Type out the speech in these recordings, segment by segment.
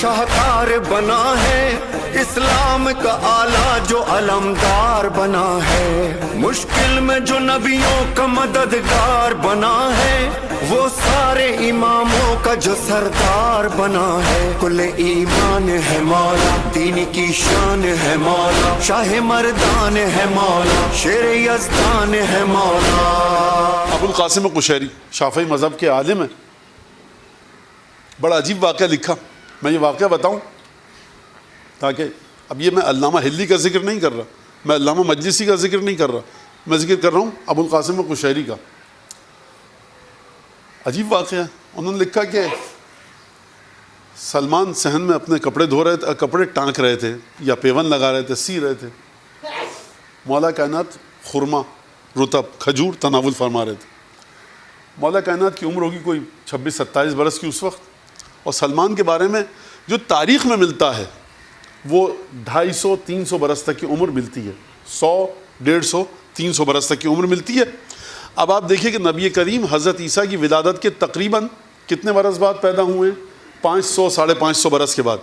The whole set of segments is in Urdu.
شاہکار بنا ہے، اسلام کا آلہ جو علمدار بنا ہے، مشکل میں جو نبیوں کا مددگار بنا ہے، وہ سارے اماموں کا جو سردار بنا ہے۔ کل ایمان ہے مولا، دین کی شان ہے مولا، شاہ مردان ہے مولا، شیر یزدان ہے مولا۔ ابو القاسم قشیری شافعی مذہب کے عالم ہیں، بڑا عجیب واقعہ لکھا۔ میں یہ واقعہ بتاؤں تاکہ اب یہ میں علامہ ہلی کا ذکر نہیں کر رہا، میں علامہ مجلسی کا ذکر نہیں کر رہا، میں ذکر کر رہا ہوں ابو القاسم قشیری کا۔ عجیب واقعہ ہے۔ انہوں نے لکھا کہ سلمان صحن میں اپنے کپڑے دھو رہے تھے، کپڑے ٹانک رہے تھے یا پیون لگا رہے تھے، سی رہے تھے، مولا کائنات خرما، رطب، کھجور تناول فرما رہے تھے۔ مولا کائنات کی عمر ہوگی کوئی 26-27 برس کی اس وقت، اور سلمان کے بارے میں جو تاریخ میں ملتا ہے وہ 250-300 برس تک کی عمر ملتی ہے، 100-150-300 برس تک کی عمر ملتی ہے۔ اب آپ دیکھیں کہ نبی کریم حضرت عیسیٰ کی ولادت کے تقریباً کتنے برس بعد پیدا ہوئے ہیں؟ 500-550 برس کے بعد۔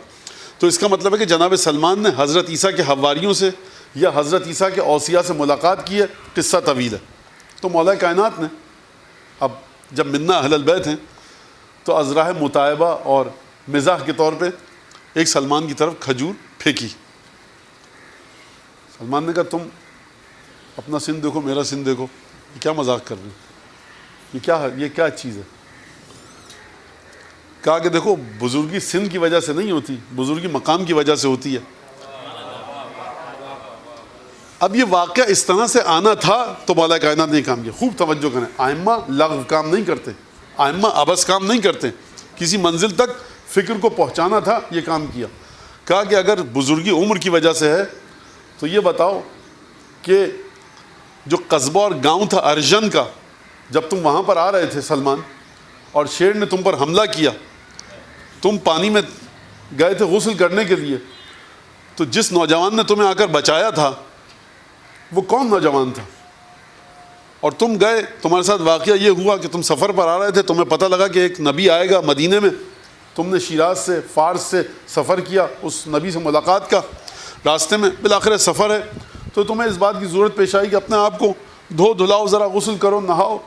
تو اس کا مطلب ہے کہ جناب سلمان نے حضرت عیسیٰ کے حواریوں سے یا حضرت عیسیٰ کے اوصیاء سے ملاقات کی ہے، قصہ طویل ہے۔ تو مولا کائنات نے اب جب منا اہل البیت ہیں تو ازراہ مطالبہ اور مزاح کے طور پہ ایک سلمان کی طرف کھجور پھینکی۔ سلمان نے کہا تم اپنا سن دیکھو، میرا سن دیکھو، یہ کیا مذاق کر رہے ہیں، یہ کیا چیز ہے؟ کہا کہ دیکھو بزرگی سن کی وجہ سے نہیں ہوتی، بزرگی مقام کی وجہ سے ہوتی ہے۔ اب یہ واقعہ اس طرح سے آنا تھا تو مولا کائنات نے کام کیا۔ خوب توجہ کریں، ائمہ لغو کام نہیں کرتے، ائمہ عبث کام نہیں کرتے، کسی منزل تک فکر کو پہنچانا تھا، یہ کام کیا۔ کہا کہ اگر بزرگی عمر کی وجہ سے ہے تو یہ بتاؤ کہ جو قصبہ اور گاؤں تھا ارجن کا، جب تم وہاں پر آ رہے تھے سلمان اور شیر نے تم پر حملہ کیا، تم پانی میں گئے تھے غسل کرنے کے لیے، تو جس نوجوان نے تمہیں آ کر بچایا تھا وہ کون نوجوان تھا؟ اور تم گئے، تمہارے ساتھ واقعہ یہ ہوا کہ تم سفر پر آ رہے تھے، تمہیں پتہ لگا کہ ایک نبی آئے گا مدینے میں، تم نے شیراز سے فارس سے سفر کیا اس نبی سے ملاقات کا، راستے میں بالآخر سفر ہے تو تمہیں اس بات کی ضرورت پیش آئی کہ اپنے آپ کو دھو دھلاؤ، ذرا غسل کرو، نہاؤ۔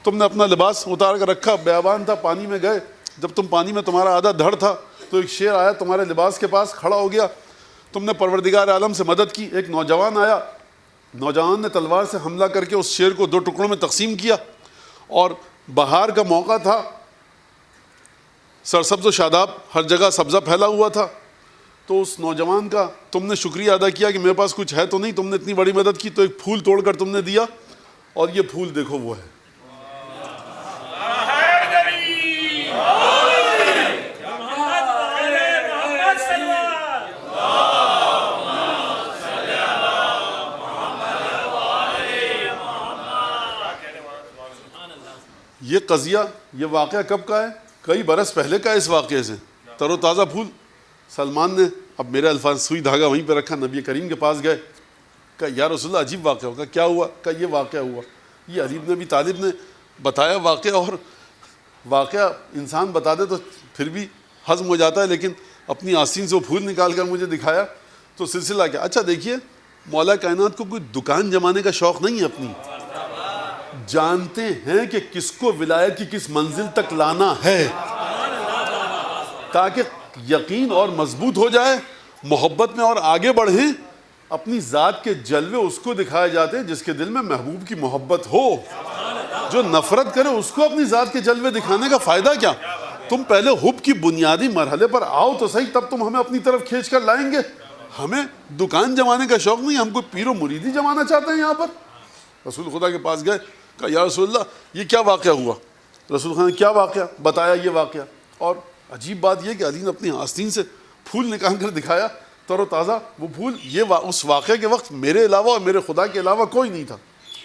تم نے اپنا لباس اتار کر رکھا، بیابان تھا، پانی میں گئے، جب تم پانی میں تمہارا آدھا دھڑ تھا تو ایک شیر آیا تمہارے لباس کے پاس کھڑا ہو گیا، تم نے پروردگار عالم سے مدد کی۔ ایک نوجوان آیا، نوجوان نے تلوار سے حملہ کر کے اس شیر کو 2 ٹکڑوں میں تقسیم کیا، اور بہار کا موقع تھا، سرسبز و شاداب، ہر جگہ سبزہ پھیلا ہوا تھا، تو اس نوجوان کا تم نے شکریہ ادا کیا کہ میرے پاس کچھ ہے تو نہیں، تم نے اتنی بڑی مدد کی، تو ایک پھول توڑ کر تم نے دیا، اور یہ پھول دیکھو وہ ہے۔ یہ قضیہ، یہ واقعہ کب کا ہے؟ کئی برس پہلے کا ہے۔ اس واقعے سے تر و تازہ پھول سلمان نے، اب میرے الفاظ، سوئی دھاگا وہیں پہ رکھا، نبی کریم کے پاس گئے، کہا یا رسول اللہ عجیب واقعہ ہوگا، کیا ہوا؟ کہا یہ واقعہ ہوا، یہ علی بن ابی طالب نے بتایا واقعہ، اور واقعہ انسان بتا دے تو پھر بھی ہضم ہو جاتا ہے، لیکن اپنی آستین سے وہ پھول نکال کر مجھے دکھایا تو سلسلہ کیا۔ اچھا دیکھیے، مولا کائنات کو کوئی دکان جمانے کا شوق نہیں ہے، اپنی جانتے ہیں کہ کس کو ولایت کی کس منزل تک لانا ہے، تاکہ یقین اور مضبوط ہو جائے، محبت میں اور آگے بڑھیں۔ اپنی ذات کے جلوے اس کو دکھائے جاتے ہیں جس کے دل میں محبوب کی محبت ہو، جو نفرت کرے اس کو اپنی ذات کے جلوے دکھانے کا فائدہ کیا؟ تم پہلے حب کی بنیادی مرحلے پر آؤ تو صحیح، تب تم ہمیں اپنی طرف کھینچ کر لائیں گے۔ ہمیں دکان جمانے کا شوق نہیں، ہم کوئی پیر و مریدی جمانا چاہتے ہیں یہاں پر۔ رسول خدا کے پاس گئے، کہا یا رسول اللہ یہ کیا واقعہ ہوا؟ رسول خدا نے کیا واقعہ بتایا؟ یہ واقعہ، اور عجیب بات یہ کہ علی نے اپنی آستین سے پھول نکال کر دکھایا، تر و تازہ وہ پھول۔ یہ اس واقعے کے وقت میرے علاوہ اور میرے خدا کے علاوہ کوئی نہیں تھا۔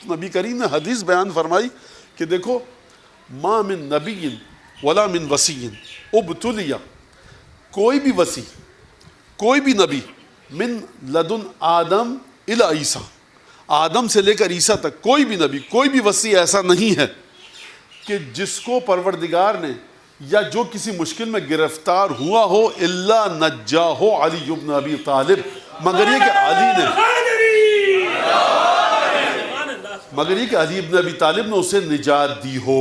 نبی کریم نے حدیث بیان فرمائی کہ دیکھو، ما من نبی ولا من وصی ابتلیا، کوئی بھی وصی، کوئی بھی نبی، من لدن آدم الی عیسیٰ، آدم سے لے کر عیسیٰ تک کوئی بھی نبی، کوئی بھی وصی ایسا نہیں ہے کہ جس کو پروردگار نے یا جو کسی مشکل میں گرفتار ہوا ہو الا نجاہ علی بن ابی طالب، مگر یہ کہ علی بن ابی طالب نے اسے نجات دی ہو۔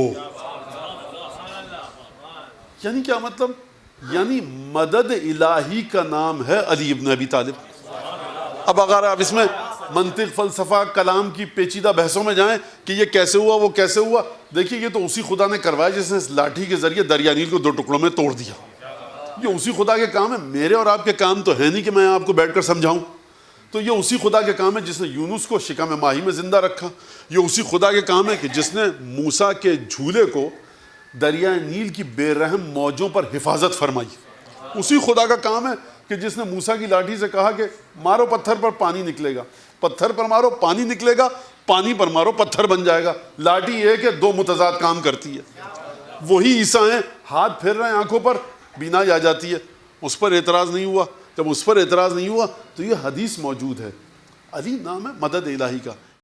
یعنی کیا مطلب؟ یعنی مدد الہی کا نام ہے علی بن ابی طالب۔ اب اگر آپ اس میں منطق، فلسفہ، کلام کی پیچیدہ بحثوں میں جائیں کہ یہ کیسے ہوا، وہ کیسے ہوا، دیکھیے یہ تو اسی خدا نے کروایا جس نے اس لاٹھی کے ذریعے دریا نیل کو 2 ٹکڑوں میں توڑ دیا۔ یہ اسی خدا کے کام ہے، میرے اور آپ کے کام تو ہے نہیں کہ میں آپ کو بیٹھ کر سمجھاؤں۔ تو یہ اسی خدا کے کام ہے جس نے یونس کو شکم ماہی میں زندہ رکھا۔ یہ اسی خدا کے کام ہے کہ جس نے موسیٰ کے جھولے کو دریائے نیل کی بے رحم موجوں پر حفاظت فرمائی۔ اسی خدا کا کام ہے کہ جس نے موسیٰ کی لاٹھی سے کہا کہ مارو پتھر پر پانی نکلے گا، پتھر پر مارو پانی نکلے گا، پانی پر مارو پتھر بن جائے گا۔ لاٹھی ایک ہے، 2 متضاد کام کرتی ہے۔ وہی عیسیٰ ہیں، ہاتھ پھیر رہے ہیں آنکھوں پر، بینائی آ جاتی ہے۔ اس پر اعتراض نہیں ہوا۔ جب اس پر اعتراض نہیں ہوا تو یہ حدیث موجود ہے، علی نام ہے مدد الہی کا۔